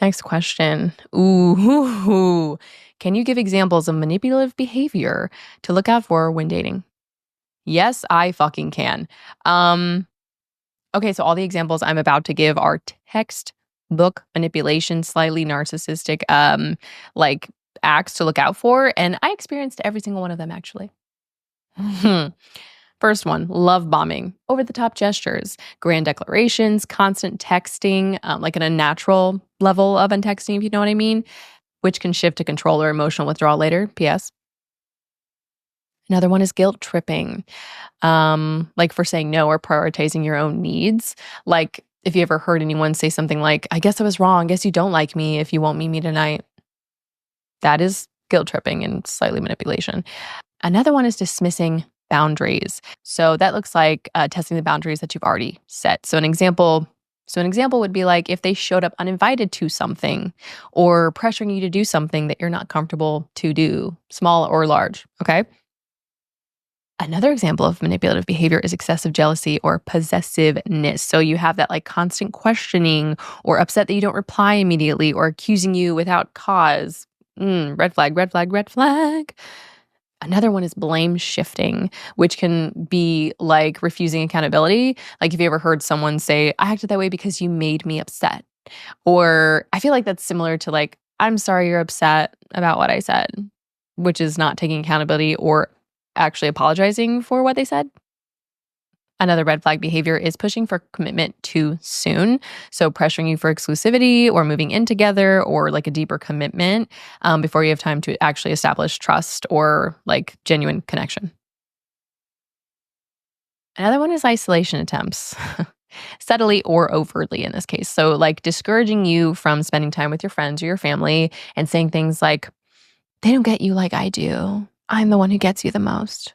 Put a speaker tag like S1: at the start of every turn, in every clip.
S1: Next question. Ooh. Can you give examples of manipulative behavior to look out for when dating? Yes, I fucking can. Okay, so all the examples I'm about to give are textbook manipulation, slightly narcissistic, like acts to look out for, and I experienced every single one of them actually. First one, love bombing, over the top gestures, grand declarations, constant texting, like an unnatural level of untexting, if you know what I mean, which can shift to control or emotional withdrawal later. P.S. Another one is guilt tripping, like for saying no or prioritizing your own needs. Like if you ever heard anyone say something like, I guess I was wrong, guess you don't like me if you won't meet me tonight. That is guilt tripping and slightly manipulation. Another one is dismissing boundaries. So that looks like testing the boundaries that you've already set. So an example would be like if they showed up uninvited to something or pressuring you to do something that you're not comfortable to do, small or large, okay? Another example of manipulative behavior is excessive jealousy or possessiveness. So you have that like constant questioning or upset that you don't reply immediately or accusing you without cause. Red flag, red flag, red flag. Another one is blame shifting, which can be like refusing accountability. Like if you ever heard someone say, I acted that way because you made me upset. Or I feel like that's similar to like, I'm sorry you're upset about what I said, which is not taking accountability or actually apologizing for what they said. Another red flag behavior is pushing for commitment too soon. So, pressuring you for exclusivity or moving in together or like a deeper commitment before you have time to actually establish trust or like genuine connection. Another one is isolation attempts, subtly or overtly in this case. So, like discouraging you from spending time with your friends or your family and saying things like, they don't get you like I do. I'm the one who gets you the most.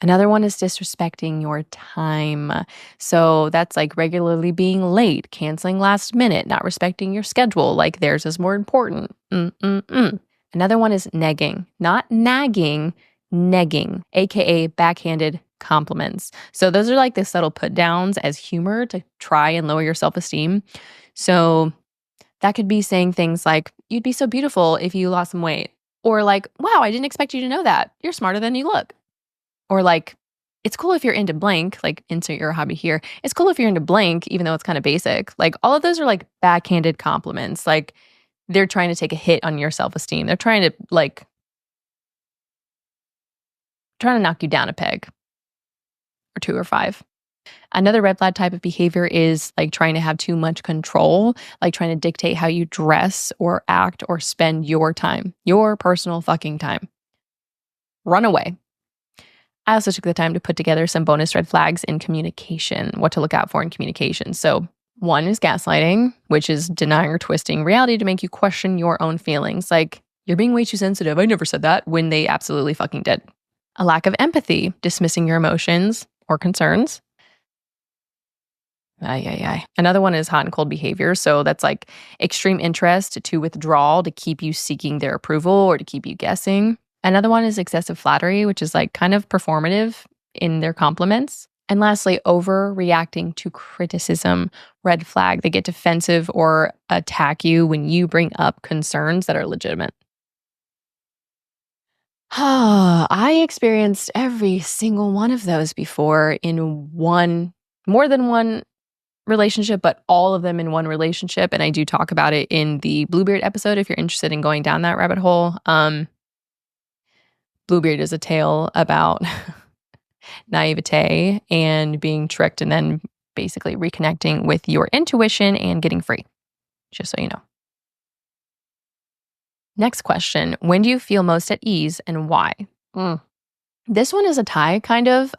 S1: Another one is disrespecting your time. So that's like regularly being late, canceling last minute, not respecting your schedule, like theirs is more important. Another one is negging, not nagging, negging, AKA backhanded compliments. So those are like the subtle put downs as humor to try and lower your self esteem. So that could be saying things like, you'd be so beautiful if you lost some weight. Or like, wow, I didn't expect you to know that. You're smarter than you look. Or like, it's cool if you're into blank, like insert your hobby here. It's cool if you're into blank, even though it's kind of basic. Like all of those are like backhanded compliments. Like they're trying to take a hit on your self-esteem. They're trying to knock you down a peg or two or five. Another red flag type of behavior is like trying to have too much control, like trying to dictate how you dress or act or spend your time, your personal fucking time. Run away. I also took the time to put together some bonus red flags in communication, what to look out for in communication. So, one is gaslighting, which is denying or twisting reality to make you question your own feelings. Like, you're being way too sensitive. I never said that, when they absolutely fucking did. A lack of empathy, dismissing your emotions or concerns. Another one is hot and cold behavior. So that's like extreme interest to withdrawal to keep you seeking their approval or to keep you guessing. Another one is excessive flattery, which is like kind of performative in their compliments. And lastly, overreacting to criticism, red flag. They get defensive or attack you when you bring up concerns that are legitimate. I experienced every single one of those before in more than one relationship, but all of them in one relationship. And I do talk about it in the Bluebeard episode if you're interested in going down that rabbit hole. Bluebeard is a tale about naivete and being tricked and then basically reconnecting with your intuition and getting free, just so you know. Next question. When do you feel most at ease and why? This one is a tie kind of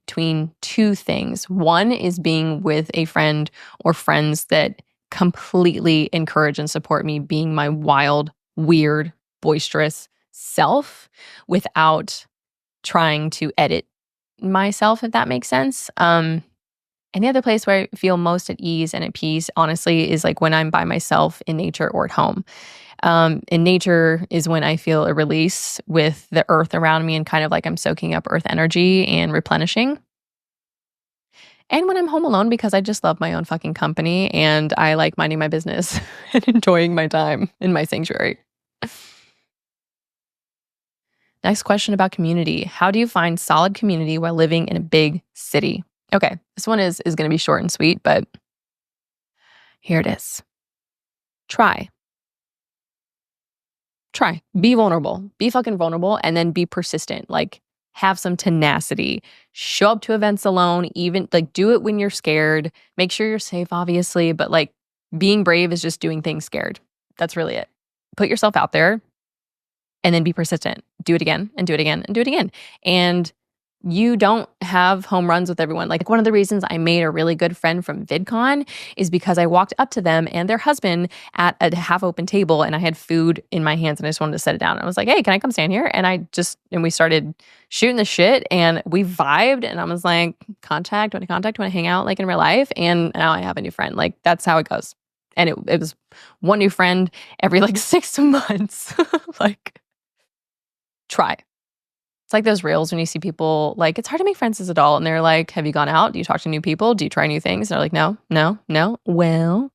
S1: between two things. One is being with a friend or friends that completely encourage and support me being my wild, weird, boisterous self without trying to edit myself, if that makes sense. And the other place where I feel most at ease and at peace, honestly, is like when I'm by myself in nature or at home. In nature is when I feel a release with the earth around me and kind of like I'm soaking up earth energy and replenishing. And when I'm home alone, because I just love my own fucking company and I like minding my business and enjoying my time in my sanctuary. Next question about community. How do you find solid community while living in a big city? Okay, this one is going to be short and sweet, but here it is. Try. Try. Be vulnerable. Be fucking vulnerable and then be persistent. Like have some tenacity. Show up to events alone, even like do it when you're scared. Make sure you're safe obviously, but like being brave is just doing things scared. That's really it. Put yourself out there and then be persistent. Do it again and do it again and do it again. And you don't have home runs with everyone. Like one of the reasons I made a really good friend from VidCon is because I walked up to them and their husband at a half open table and I had food in my hands and I just wanted to set it down. And I was like, hey, can I come stand here? And we started shooting the shit and we vibed and I was like, want to hang out like in real life? And now I have a new friend. Like that's how it goes. And it was one new friend every like 6 months. Like try. It's like those reels when you see people like, it's hard to make friends as an adult. And they're like, have you gone out? Do you talk to new people? Do you try new things? And they're like, no. Well,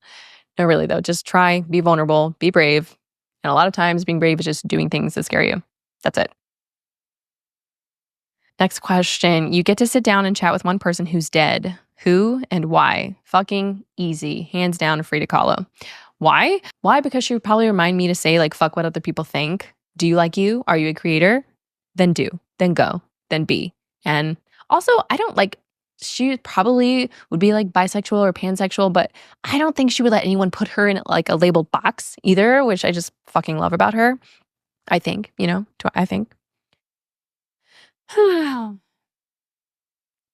S1: no, really though. Just try, be vulnerable, be brave. And a lot of times being brave is just doing things that scare you. That's it. Next question. You get to sit down and chat with one person who's dead. Who and why? Fucking easy. Hands down, free to follow. Why? Why? Because she would probably remind me to say like, fuck what other people think. Do you like you? Are you a creator? Then do, then go, then be. And also, I don't like, she probably would be like bisexual or pansexual, but I don't think she would let anyone put her in like a labeled box either, which I just fucking love about her. I think, I think.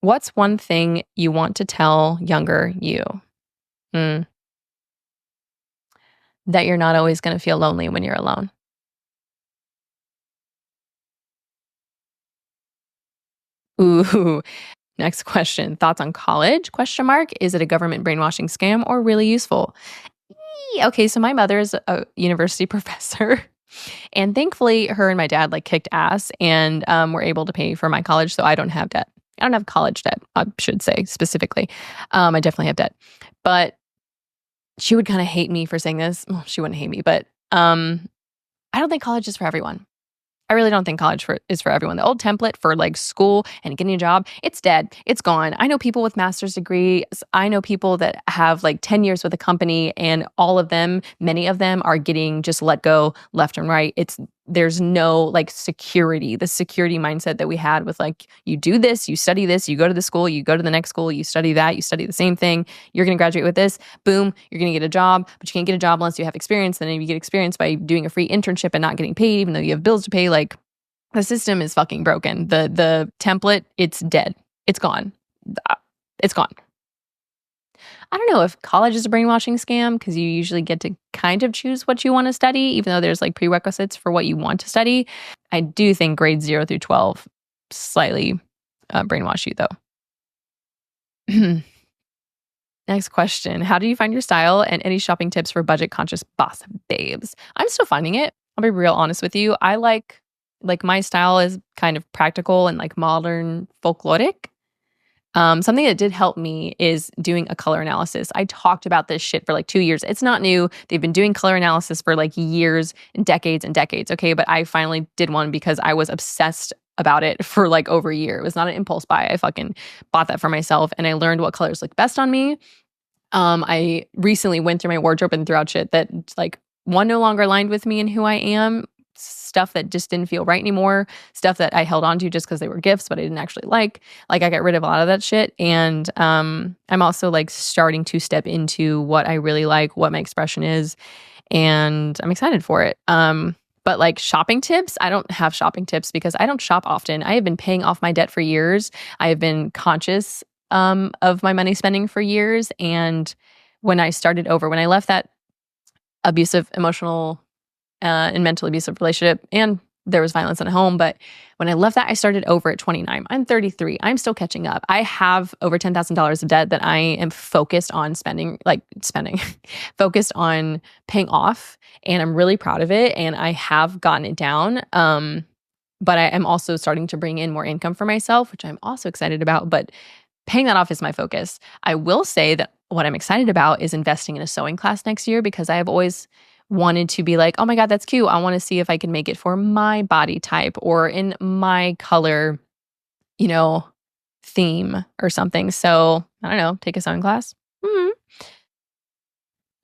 S1: What's one thing you want to tell younger you? That you're not always going to feel lonely when you're alone. Ooh. Next question. Thoughts on college? Question mark. Is it a government brainwashing scam or really useful? Okay, so my mother is a university professor. And thankfully, her and my dad like kicked ass and were able to pay for my college. So I don't have debt. I don't have college debt, I should say specifically. I definitely have debt. But she would kind of hate me for saying this. Well, she wouldn't hate me, but I don't think college is for everyone. I really don't think college is for everyone. The old template for like school and getting a job, it's dead. It's gone. I know people with master's degrees. I know people that have like 10 years with a company and many of them are getting just let go left and right. There's no like security, the security mindset that we had with like, you do this, you study this, you go to the school, you go to the next school, you study that, you study the same thing. You're going to graduate with this, boom, you're going to get a job, but you can't get a job unless you have experience. Then you get experience by doing a free internship and not getting paid, even though you have bills to pay. Like the system is fucking broken. The template, it's dead. It's gone. It's gone. I don't know if college is a brainwashing scam because you usually get to kind of choose what you want to study, even though there's like prerequisites for what you want to study. I do think grades 0 through 12 slightly brainwash you though. Next question. How do you find your style and any shopping tips for budget conscious boss babes? I'm still finding it. I'll be real honest with you. I like my style is kind of practical and like modern folkloric. Something that did help me is doing a color analysis. I talked about this shit for like 2 years. It's not new. They've been doing color analysis for like years and decades, okay? But I finally did one because I was obsessed about it for like over a year. It was not an impulse buy. I fucking bought that for myself and I learned what colors look best on me. I recently went through my wardrobe and threw out shit that like one no longer aligned with me and who I am. Stuff that just didn't feel right anymore, stuff that I held on to just because they were gifts, but I didn't actually like I got rid of a lot of that shit. And I'm also like starting to step into what I really like, what my expression is, and I'm excited for it. But like shopping tips, I don't have shopping tips because I don't shop often. I have been paying off my debt for years. I have been conscious of my money spending for years. And when I left that abusive, emotional and mentally abusive relationship, and there was violence in the home. But when I left that, I started over at 29. I'm 33. I'm still catching up. I have over $10,000 of debt that I am focused on focused on paying off. And I'm really proud of it. And I have gotten it down. But I am also starting to bring in more income for myself, which I'm also excited about. But paying that off is my focus. I will say that what I'm excited about is investing in a sewing class next year because I have always wanted to be like, oh my God, that's cute. I want to see if I can make it for my body type or in my color, you know, theme or something. So I don't know, take a sewing class. Mhm.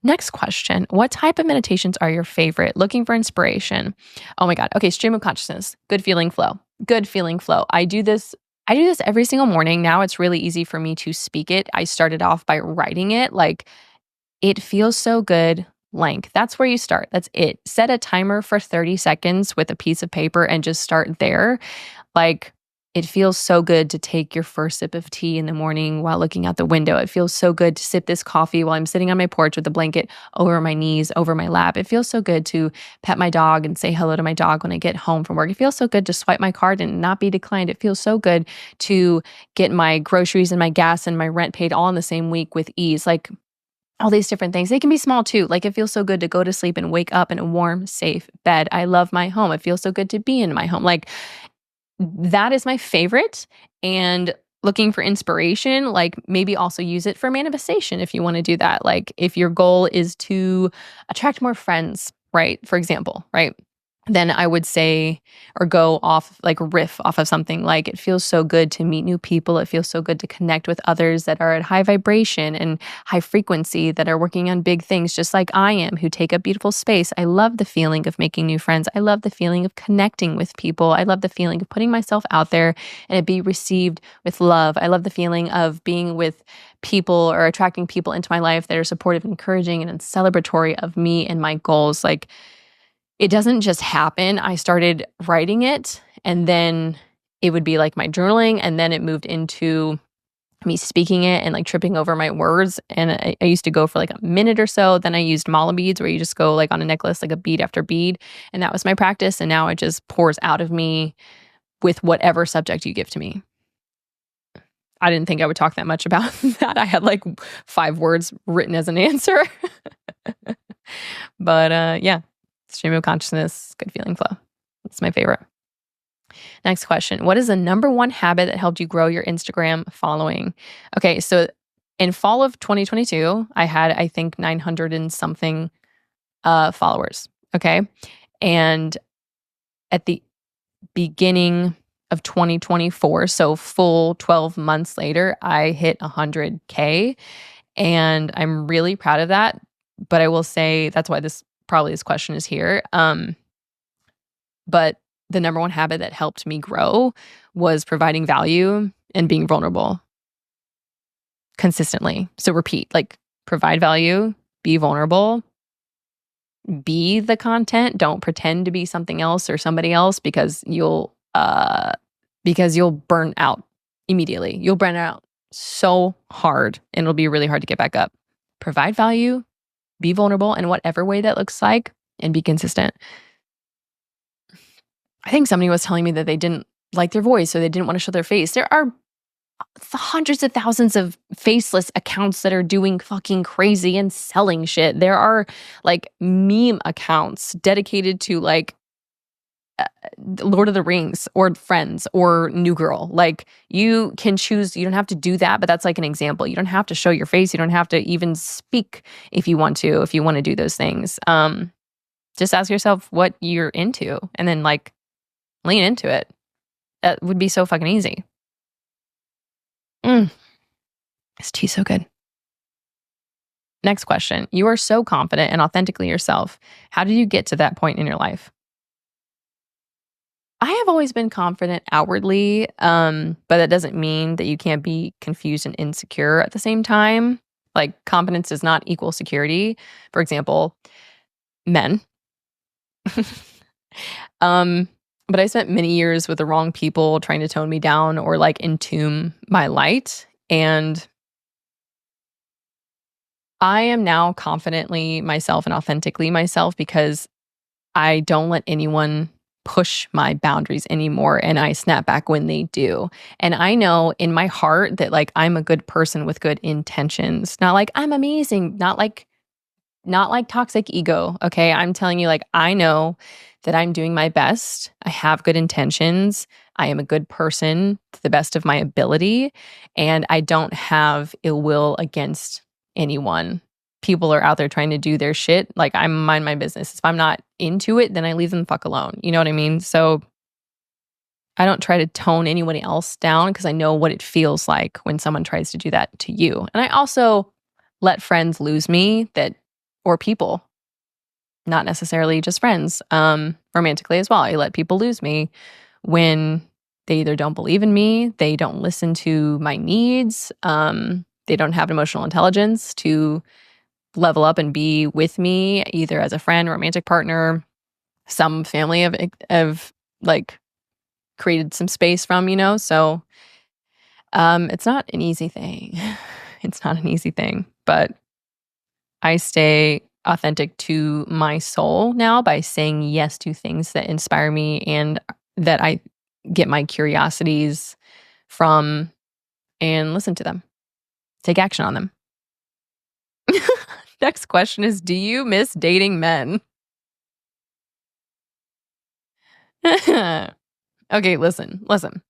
S1: Next question. What type of meditations are your favorite? Looking for inspiration. Oh my God. Okay, stream of consciousness. Good feeling flow. Good feeling flow. I do this every single morning. Now it's really easy for me to speak it. I started off by writing it. Like it feels so good. Blank. That's where you start. That's it. Set a timer for 30 seconds with a piece of paper and just start there. Like, it feels so good to take your first sip of tea in the morning while looking out the window. It feels so good to sip this coffee while I'm sitting on my porch with a blanket over my knees, over my lap. It feels so good to pet my dog and say hello to my dog when I get home from work. It feels so good to swipe my card and not be declined. It feels so good to get my groceries and my gas and my rent paid all in the same week with ease. Like, all these different things. They can be small too. Like it feels so good to go to sleep and wake up in a warm, safe bed. I love my home. It feels so good to be in my home. Like that is my favorite. And looking for inspiration, like maybe also use it for manifestation if you want to do that. Like if your goal is to attract more friends, right? For example, right? Then I would say, or go off, like riff off of something like it feels so good to meet new people. It feels so good to connect with others that are at high vibration and high frequency that are working on big things, just like I am, who take up beautiful space. I love the feeling of making new friends. I love the feeling of connecting with people. I love the feeling of putting myself out there and it be received with love. I love the feeling of being with people or attracting people into my life that are supportive, encouraging, and celebratory of me and my goals. Like, it doesn't just happen. I started writing it and then it would be like my journaling and then it moved into me speaking it and like tripping over my words. And I used to go for like a minute or so. Then I used mala beads where you just go like on a necklace, like a bead after bead. And that was my practice. And now it just pours out of me with whatever subject you give to me. I didn't think I would talk that much about that. I had like 5 words written as an answer. But yeah. Stream of consciousness, good feeling flow. That's my favorite. Next question. What is the number one habit that helped you grow your Instagram following? Okay, so in fall of 2022, I had, I think, 900 and something followers. Okay. And at the beginning of 2024, so full 12 months later, I hit 100K. And I'm really proud of that. But I will say that's why this question is here. But the number one habit that helped me grow was providing value and being vulnerable consistently. So repeat, like provide value, be vulnerable, be the content. Don't pretend to be something else or somebody else because you'll burn out immediately. You'll burn out so hard and it'll be really hard to get back up. Provide value, be vulnerable in whatever way that looks like, and be consistent. I think somebody was telling me that they didn't like their voice, so they didn't want to show their face. There are hundreds of thousands of faceless accounts that are doing fucking crazy and selling shit. There are like meme accounts dedicated to like Lord of the Rings or Friends or New Girl. Like you can choose, you don't have to do that, but that's like an example. You don't have to show your face. You don't have to even speak if you want to do those things. Just ask yourself what you're into and then like lean into it. That would be so fucking easy. This tea's so good. Next question. You are so confident and authentically yourself. How did you get to that point in your life? I have always been confident outwardly, but that doesn't mean that you can't be confused and insecure at the same time. Like confidence does not equal security. For example, men. But I spent many years with the wrong people trying to tone me down or like entomb my light. And I am now confidently myself and authentically myself because I don't let anyone push my boundaries anymore and I snap back when they do. And I know in my heart that like I'm a good person with good intentions. Not like I'm amazing, not like not like toxic ego, okay? I'm telling you, like, I know that I'm doing my best. I have good intentions. I am a good person to the best of my ability, and I don't have ill will against anyone. People are out there trying to do their shit. Like, I mind my business. If I'm not into it, then I leave them the fuck alone. You know what I mean? So I don't try to tone anyone else down because I know what it feels like when someone tries to do that to you. And I also let friends lose me or people, not necessarily just friends, romantically as well. I let people lose me when they either don't believe in me, they don't listen to my needs, they don't have emotional intelligence to level up and be with me, either as a friend, romantic partner, some family of like created some space from, So it's not an easy thing. It's not an easy thing, but I stay authentic to my soul now by saying yes to things that inspire me and that I get my curiosities from and listen to them, take action on them. Next question is, do you miss dating men? Okay, listen.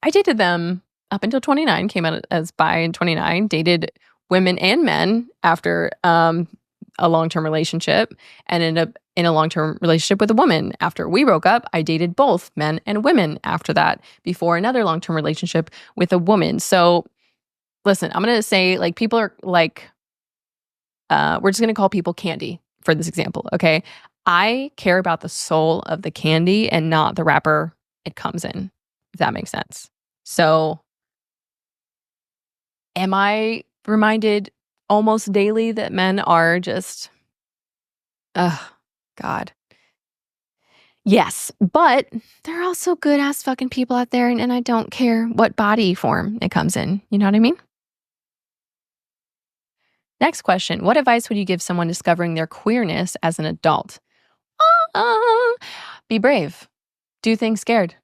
S1: I dated them up until 29, came out as bi in 29, dated women and men after a long-term relationship, and ended up in a long-term relationship with a woman. After we broke up, I dated both men and women after that, before another long-term relationship with a woman. So listen, I'm going to say, like, people are like, we're just going to call people candy for this example, okay? I care about the soul of the candy and not the wrapper it comes in, if that makes sense. So am I reminded almost daily that men are just, ugh, God. Yes, but there are also good ass fucking people out there, and I don't care what body form it comes in. You know what I mean? Next question. What advice would you give someone discovering their queerness as an adult? Uh, be brave. Do things scared.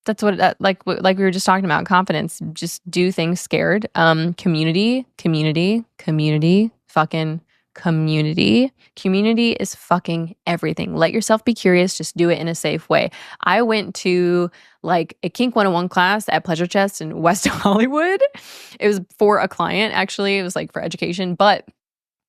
S1: That's what like we were just talking about, confidence. Just do things scared. Community, fucking community. Community is fucking everything. Let yourself be curious, just do it in a safe way. I went to like a Kink 101 class at Pleasure Chest in West Hollywood. It was for a client, actually. It was like for education, but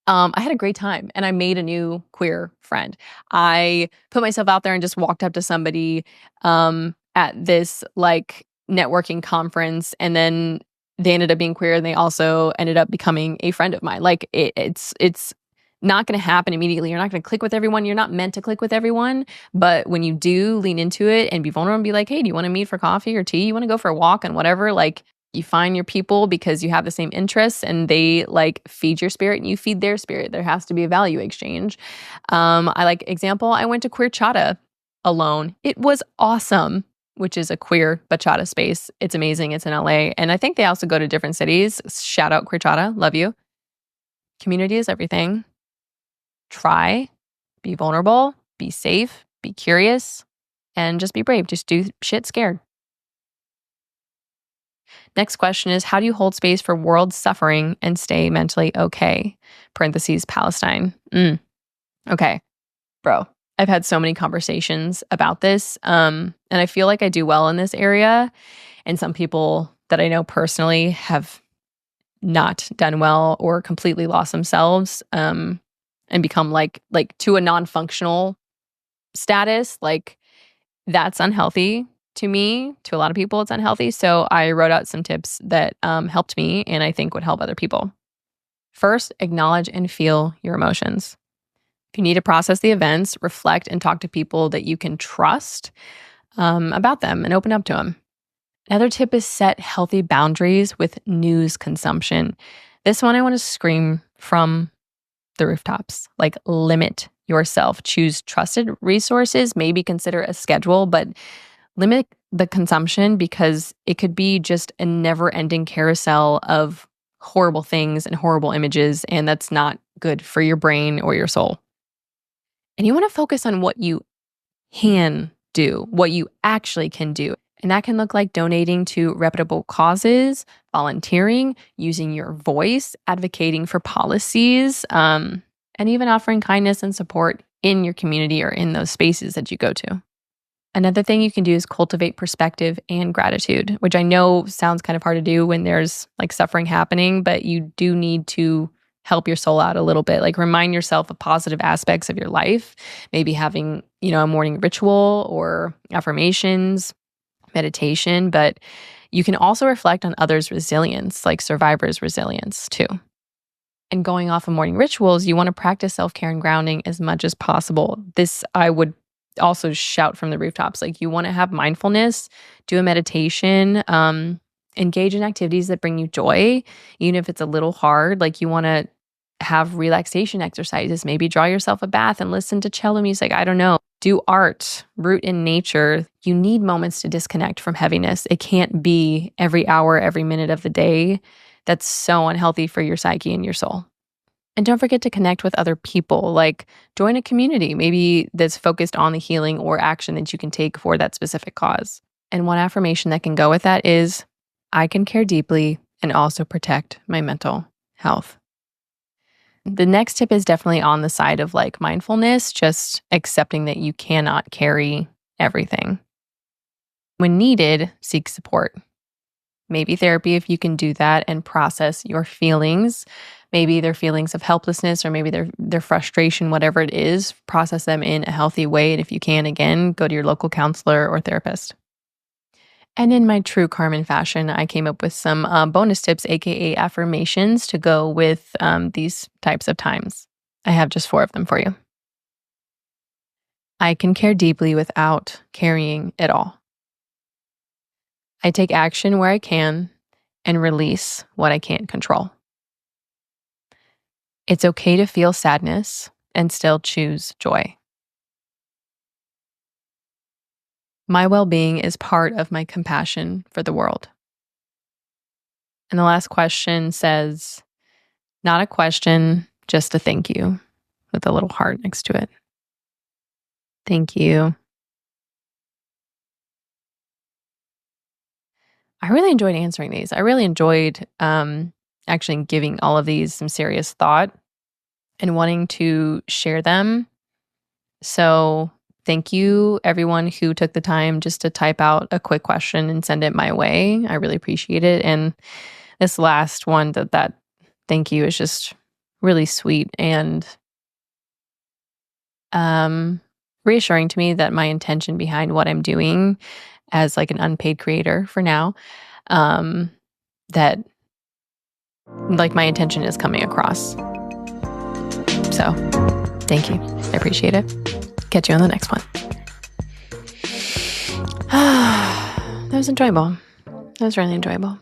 S1: I had a great time and I made a new queer friend. I put myself out there and just walked up to somebody at this like networking conference, and then they ended up being queer and they also ended up becoming a friend of mine. Like it's not going to happen immediately. You're not going to click with everyone. You're not meant to click with everyone. But when you do lean into it and be vulnerable and be like, hey, do you want to meet for coffee or tea? You want to go for a walk and whatever? Like, you find your people because you have the same interests and they like feed your spirit and you feed their spirit. There has to be a value exchange. I like example, I went to Queer Chata alone. It was awesome, which is a queer bachata space. It's amazing. It's in LA. And I think they also go to different cities. Shout out Queer Chata. Love you. Community is everything. Try, be vulnerable, be safe, be curious, and just be brave. Just do shit scared. Next question is, how do you hold space for world suffering and stay mentally okay? Parentheses, Palestine. Okay, bro. I've had so many conversations about this, and I feel like I do well in this area. And some people that I know personally have not done well or completely lost themselves, and become like to a non-functional status. Like, that's unhealthy to me. To a lot of people, it's unhealthy. So I wrote out some tips that helped me and I think would help other people. First, acknowledge and feel your emotions. If you need to process the events, reflect and talk to people that you can trust about them and open up to them. Another tip is set healthy boundaries with news consumption. This one I want to scream from the rooftops. Like, limit yourself. Choose trusted resources, maybe consider a schedule, but limit the consumption because it could be just a never-ending carousel of horrible things and horrible images, and that's not good for your brain or your soul. And you want to focus on what you can do, what you actually can do. And that can look like donating to reputable causes, volunteering, using your voice, advocating for policies, and even offering kindness and support in your community or in those spaces that you go to. Another thing you can do is cultivate perspective and gratitude, which I know sounds kind of hard to do when there's like suffering happening, but you do need to help your soul out a little bit. Like remind yourself of positive aspects of your life, maybe having, a morning ritual or affirmations, meditation, but you can also reflect on others' resilience, like survivors' resilience too. And going off of morning rituals, you want to practice self care and grounding as much as possible. This I would also shout from the rooftops. Like you want to have mindfulness, do a meditation, engage in activities that bring you joy, even if it's a little hard. Like you want to have relaxation exercises, maybe draw yourself a bath and listen to cello music. I don't know. Do art, root in nature. You need moments to disconnect from heaviness. It can't be every hour, every minute of the day. That's so unhealthy for your psyche and your soul. And don't forget to connect with other people, like join a community, maybe that's focused on the healing or action that you can take for that specific cause. And one affirmation that can go with that is, I can care deeply and also protect my mental health. The next tip is definitely on the side of like mindfulness, just accepting that you cannot carry everything. When needed, seek support. Maybe therapy if you can do that and process your feelings. Maybe they're feelings of helplessness or maybe their frustration, whatever it is, process them in a healthy way. And if you can, again, go to your local counselor or therapist. And in my true Carmen fashion, I came up with some bonus tips, aka affirmations, to go with these types of times. I have just 4 of them for you. I can care deeply without carrying it all. I take action where I can and release what I can't control. It's okay to feel sadness and still choose joy. My well-being is part of my compassion for the world. And the last question says, not a question, just a thank you with a little heart next to it. Thank you. I really enjoyed answering these. I really enjoyed actually giving all of these some serious thought and wanting to share them. So thank you, everyone who took the time just to type out a quick question and send it my way. I really appreciate it. And this last one, that thank you is just really sweet and reassuring to me that my intention behind what I'm doing as like an unpaid creator for now, that like my intention is coming across. So thank you. I appreciate it. Catch you on the next one. That was enjoyable. That was really enjoyable.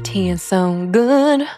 S1: Tea is so good.